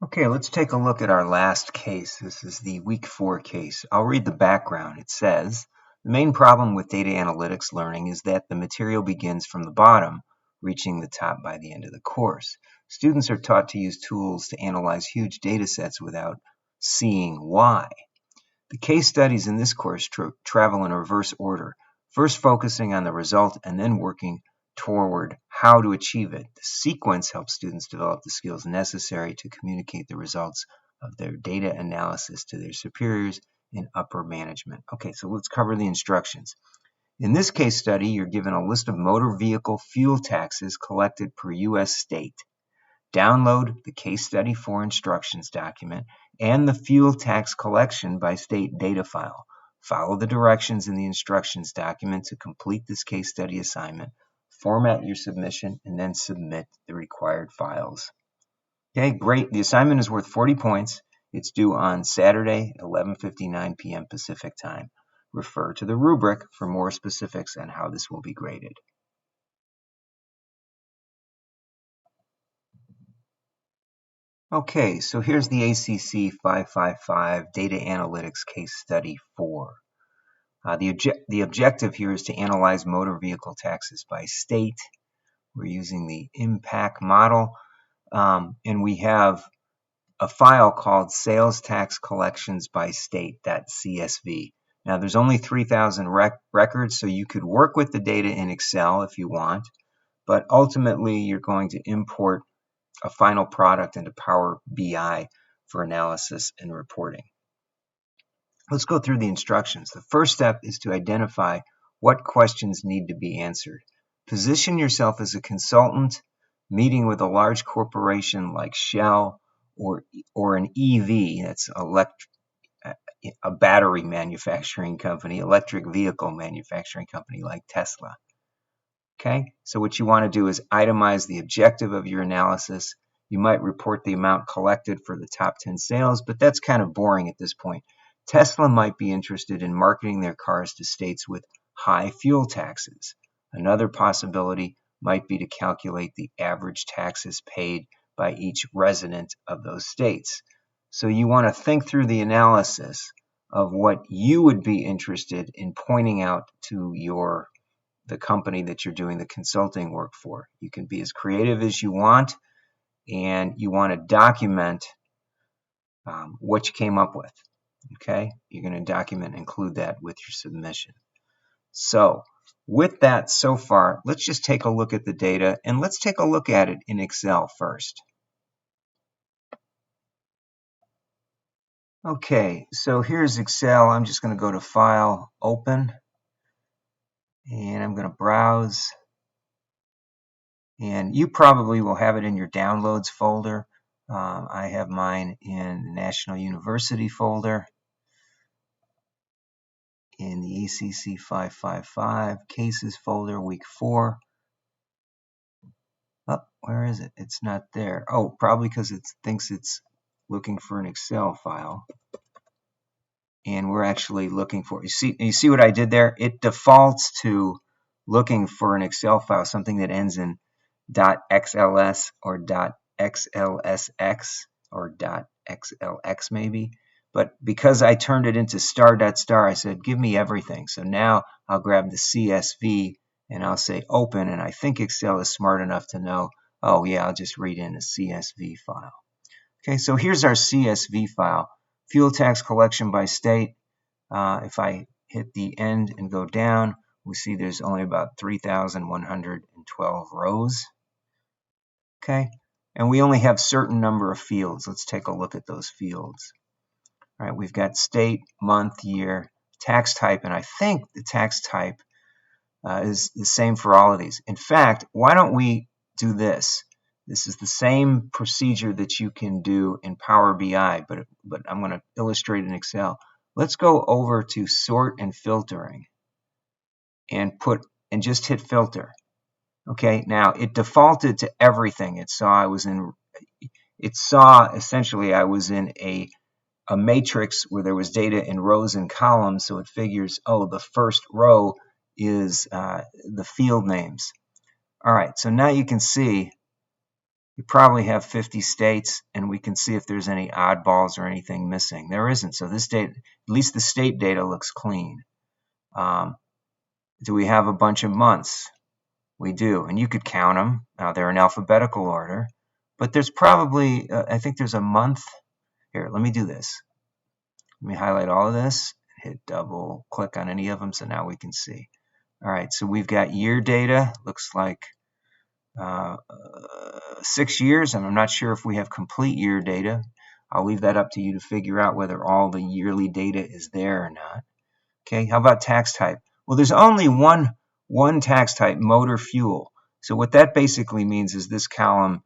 Okay, let's take a look at our last case. This is the week 4 case. I'll read the background. It says, the main problem with data analytics learning is that the material begins from the bottom, reaching the top by the end of the course. Students are taught to use tools to analyze huge data sets without seeing why. The case studies in this course travel in reverse order, first focusing on the result and then working toward how to achieve it. The sequence helps students develop the skills necessary to communicate the results of their data analysis to their superiors and upper management. Okay, so let's cover the instructions. In this case study, you're given a list of motor vehicle fuel taxes collected per U.S. state. Download the Case Study 4 instructions document and the fuel tax collection by state data file. Follow the directions in the instructions document to complete this case study assignment. Format your submission and then submit the required files. Okay, great. The assignment is worth 40 points. It's due on Saturday, 11:59 p.m. Pacific time. Refer to the rubric for more specifics on how this will be graded. Okay, so here's the ACC555 Data Analytics Case Study 4. The objective here is to analyze motor vehicle taxes by state. We're using the impact model, and we have a file called Sales Tax Collections by State.csv. Now, there's only 3,000 records, so you could work with the data in Excel if you want, but ultimately you're going to import a final product into Power BI for analysis and reporting. Let's go through the instructions. The first step is to identify what questions need to be answered. Position yourself as a consultant meeting with a large corporation like Shell or an EV, that's a battery manufacturing company, electric vehicle manufacturing company like Tesla. Okay, so what you want to do is itemize the objective of your analysis. You might report the amount collected for the top 10 sales, but that's kind of boring at this point. Tesla might be interested in marketing their cars to states with high fuel taxes. Another possibility might be to calculate the average taxes paid by each resident of those states. So you want to think through the analysis of what you would be interested in pointing out to the company that you're doing the consulting work for. You can be as creative as you want, and you want to document what you came up with. Okay, you're going to document and include that with your submission. So with that so far, let's just take a look at the data, and let's take a look at it in Excel first. Okay, so here's Excel. I'm just going to go to File, Open, and I'm going to browse. And you probably will have it in your Downloads folder. I have mine in the National University folder, in the ACC555 Cases folder, Week 4. Oh, where is it? It's not there. Oh, probably because it thinks it's looking for an Excel file. And we're actually looking for, you see what I did there? It defaults to looking for an Excel file, something that ends in .xls or .xlsx or .xlx maybe. But because I turned it into star.star, I said, give me everything. So now I'll grab the CSV and I'll say open, and I think Excel is smart enough to know, oh yeah, I'll just read in a CSV file. Okay, so here's our CSV file. Fuel tax collection by state. If I hit the end and go down, we see there's only about 3,112 rows. Okay, and we only have a certain number of fields. Let's take a look at those fields. All right, we've got state, month, year, tax type, and I think the tax type is the same for all of these. In fact, why don't we do this? This is the same procedure that you can do in Power BI, but I'm going to illustrate in Excel. Let's go over to sort and filtering and just hit filter. Okay, now it defaulted to everything. It saw essentially I was in a matrix where there was data in rows and columns, so it figures, oh, the first row is the field names. All right, so now you can see you probably have 50 states, and we can see if there's any oddballs or anything missing. There isn't, so this data, at least the state data, looks clean. Do we have a bunch of months? We do, and you could count them. Now they're in alphabetical order, but there's probably, I think there's a month. Here, let me do this. Let me highlight all of this, hit double click on any of them, so now we can see. All right, so we've got year data, looks like 6 years, and I'm not sure if we have complete year data. I'll leave that up to you to figure out whether all the yearly data is there or not. Okay, how about tax type? Well, there's only one tax type, motor fuel. So what that basically means is this column,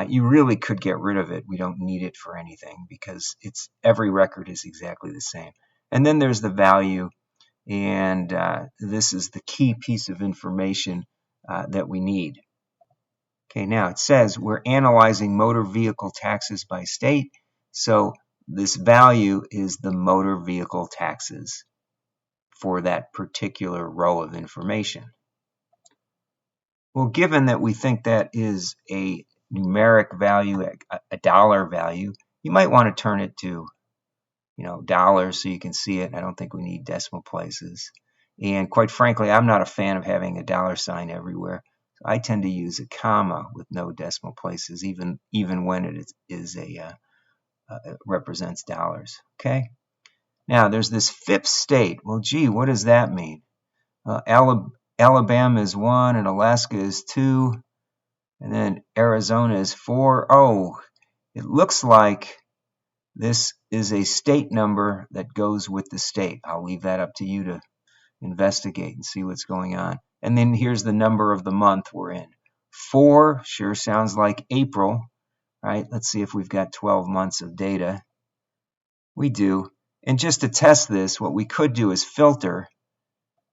you really could get rid of it. We don't need it for anything because every record is exactly the same. And then there's the value, and this is the key piece of information that we need. Okay, now it says we're analyzing motor vehicle taxes by state. So this value is the motor vehicle taxes for that particular row of information. Well, given that we think that is a numeric value, a dollar value, you might want to turn it to, dollars so you can see it. I don't think we need decimal places. And quite frankly, I'm not a fan of having a dollar sign everywhere. I tend to use a comma with no decimal places, even when it represents dollars. Okay. Now there's this fifth state. Well, gee, what does that mean? Alabama is 1, and Alaska is 2, and then Arizona is 4. Oh, it looks like this is a state number that goes with the state. I'll leave that up to you to investigate and see what's going on. And then here's the number of the month we're in. 4 sure sounds like April, right? Let's see if we've got 12 months of data. We do. And just to test this, what we could do is filter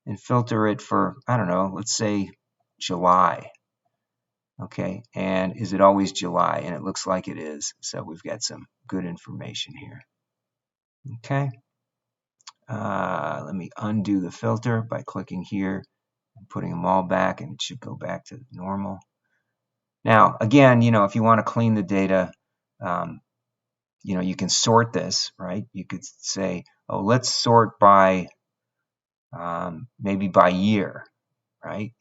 it for, I don't know, let's say July. Okay, and is it always July? And it looks like it is. So we've got some good information here. Okay. Let me undo the filter by clicking here and putting them all back, and it should go back to normal. Now, again, if you want to clean the data, you can sort this, right? You could say, oh, let's sort by maybe by year, right?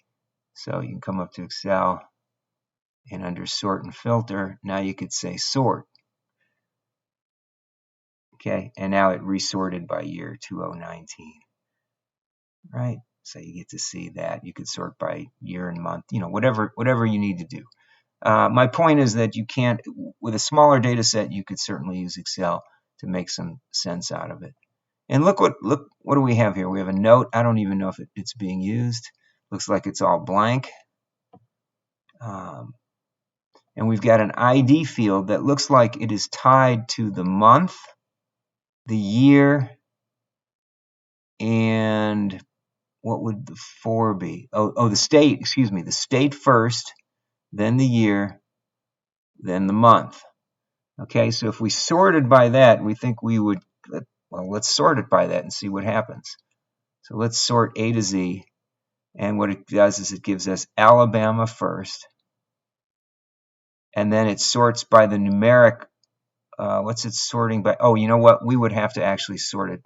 So you can come up to Excel, and under sort and filter, now you could say sort. Okay, and now it resorted by year 2019. Right? So you get to see that. You could sort by year and month, whatever you need to do. My point is that you can't, with a smaller data set, you could certainly use Excel to make some sense out of it. And look what do we have here? We have a note. I don't even know if it's being used. Looks like it's all blank. And we've got an ID field that looks like it is tied to the month, the year, and what would the 4 be? Oh, the state, excuse me, the state first, then the year, then the month. Okay, so if we sorted by that, we think we would, well, let's sort it by that and see what happens. So let's sort A to Z, and what it does is it gives us Alabama first, and then it sorts by the numeric, what's it sorting by? Oh, you know what? We would have to actually sort it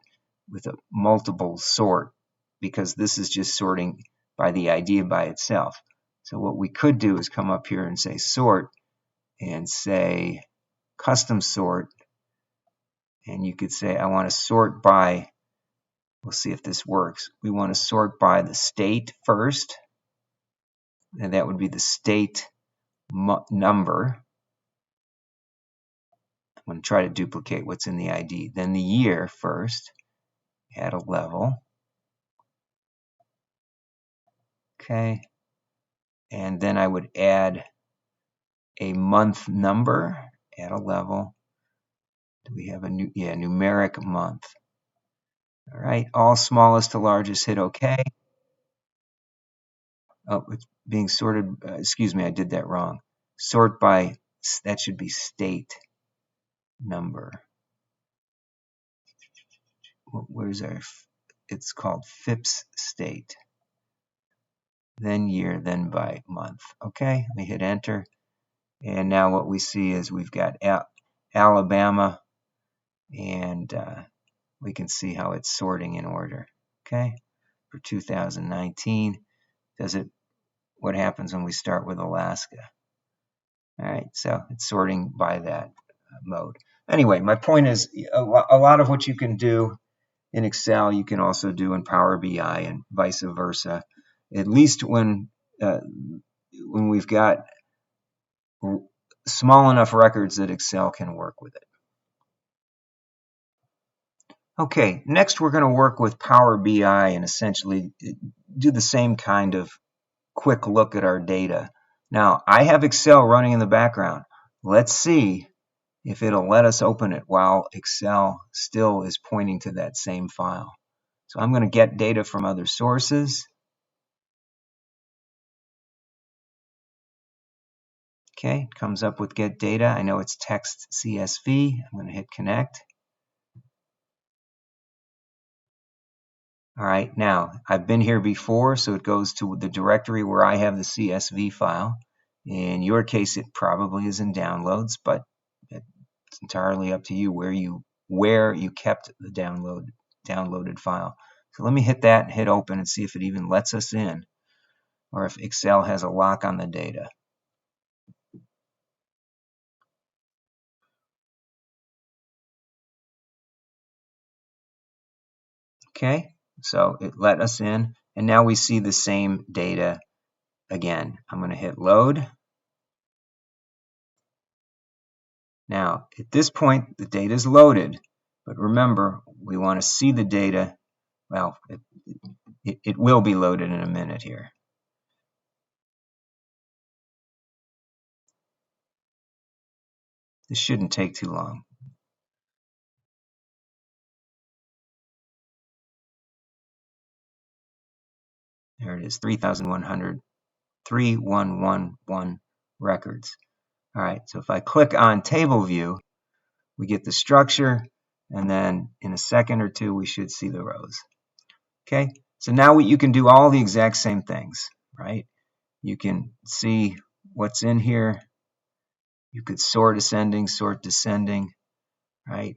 with a multiple sort, because this is just sorting by the ID by itself. So what we could do is come up here and say sort, and say custom sort, and you could say I want to sort by, we'll see if this works. We want to sort by the state first, and that would be the state number. I'm going to try to duplicate what's in the ID. Then the year first, add a level. Okay. And then I would add a month number, add a level. Do we have a numeric month? All right, all smallest to largest, hit OK. Oh, it's being sorted, excuse me, I did that wrong. Sort by, that should be state number. Where's our, it's called FIPS state. Then year, then by month. Okay, let me hit enter. And now what we see is we've got Alabama, and we can see how it's sorting in order. Okay, for 2019, what happens when we start with Alaska? All right, so it's sorting by that mode. Anyway, my point is a lot of what you can do in Excel, you can also do in Power BI and vice versa, at least when we've got small enough records that Excel can work with it. Okay, next we're going to work with Power BI and essentially do the same kind of quick look at our data. Now, I have Excel running in the background. Let's see if it'll let us open it while Excel still is pointing to that same file. So I'm going to get data from other sources. Okay, it comes up with get data. I know it's text CSV. I'm going to hit connect. All right, now I've been here before, so it goes to the directory where I have the CSV file. In your case, it probably is in downloads, but it's entirely up to you where you kept the downloaded file. So let me hit that and hit open and see if it even lets us in, or if Excel has a lock on the data. Okay, so it let us in, and now we see the same data again. I'm going to hit load. Now, at this point, the data is loaded, but remember, we want to see the data. Well, it will be loaded in a minute here. This shouldn't take too long. There it is, 3,111 records. All right, so if I click on table view, we get the structure, and then in a second or two, we should see the rows. Okay, so now you can do all the exact same things, right? You can see what's in here. You could sort ascending, sort descending, right?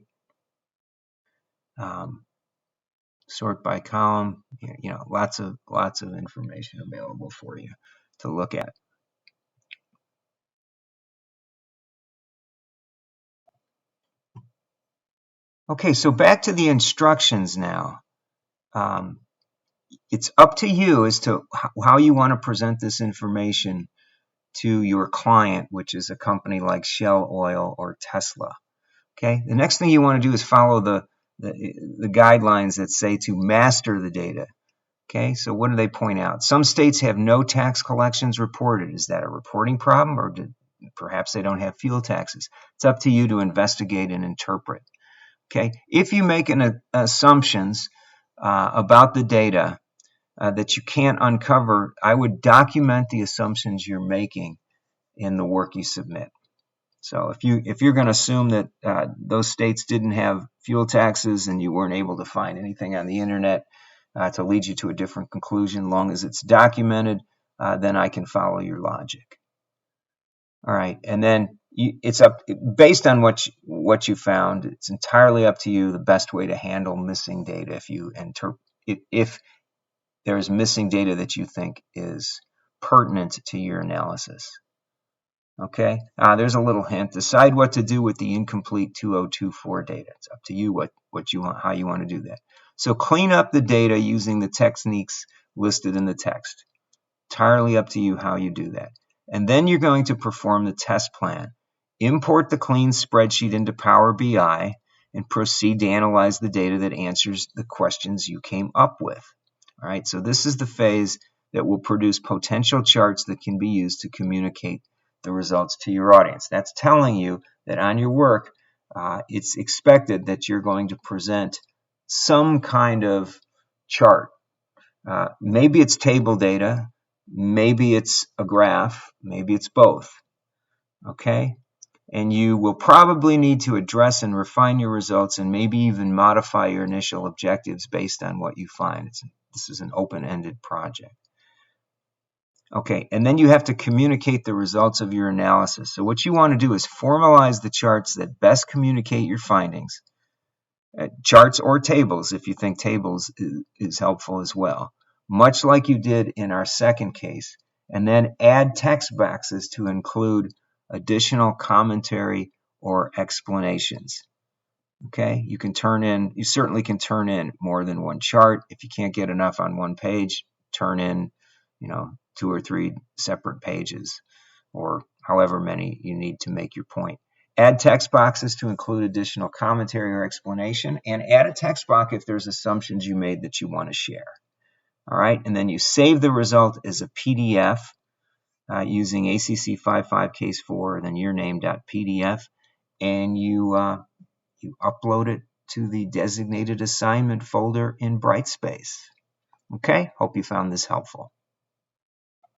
Sort by column. You know, lots of information available for you to look at. Okay, so back to the instructions now. It's up to you as to how you want to present this information to your client, which is a company like Shell Oil or Tesla. Okay, the next thing you want to do is follow the guidelines that say to master the data. Okay, so what do they point out? Some states have no tax collections reported. Is that a reporting problem, or perhaps they don't have fuel taxes? It's up to you to investigate and interpret. Okay, if you make assumptions about the data that you can't uncover, I would document the assumptions you're making in the work you submit. So if you're going to assume that those states didn't have fuel taxes and you weren't able to find anything on the internet to lead you to a different conclusion, long as it's documented, then I can follow your logic. All right, and then it's up based on what you found. It's entirely up to you the best way to handle missing data if there's missing data that you think is pertinent to your analysis. Okay, there's a little hint. Decide what to do with the incomplete 2024 data. It's up to you what you want, how you want to do that. So clean up the data using the techniques listed in the text. Entirely up to you how you do that. And then you're going to perform the test plan. Import the clean spreadsheet into Power BI and proceed to analyze the data that answers the questions you came up with. All right, so this is the phase that will produce potential charts that can be used to communicate the results to your audience. That's telling you that on your work, it's expected that you're going to present some kind of chart. Maybe it's table data, maybe it's a graph, maybe it's both. Okay? And you will probably need to address and refine your results and maybe even modify your initial objectives based on what you find. This is an open-ended project. Okay, and then you have to communicate the results of your analysis. So what you want to do is formalize the charts that best communicate your findings. Charts or tables, if you think tables is helpful as well, much like you did in our second case. And then add text boxes to include additional commentary or explanations. Okay, you certainly can turn in more than one chart. If you can't get enough on one page, turn in, 2 or 3 separate pages, or however many you need to make your point. Add text boxes to include additional commentary or explanation, and add a text box if there's assumptions you made that you want to share. All right, and then you save the result as a PDF using ACC55 case 4, then yourname.pdf, and you upload it to the designated assignment folder in Brightspace. Okay, hope you found this helpful.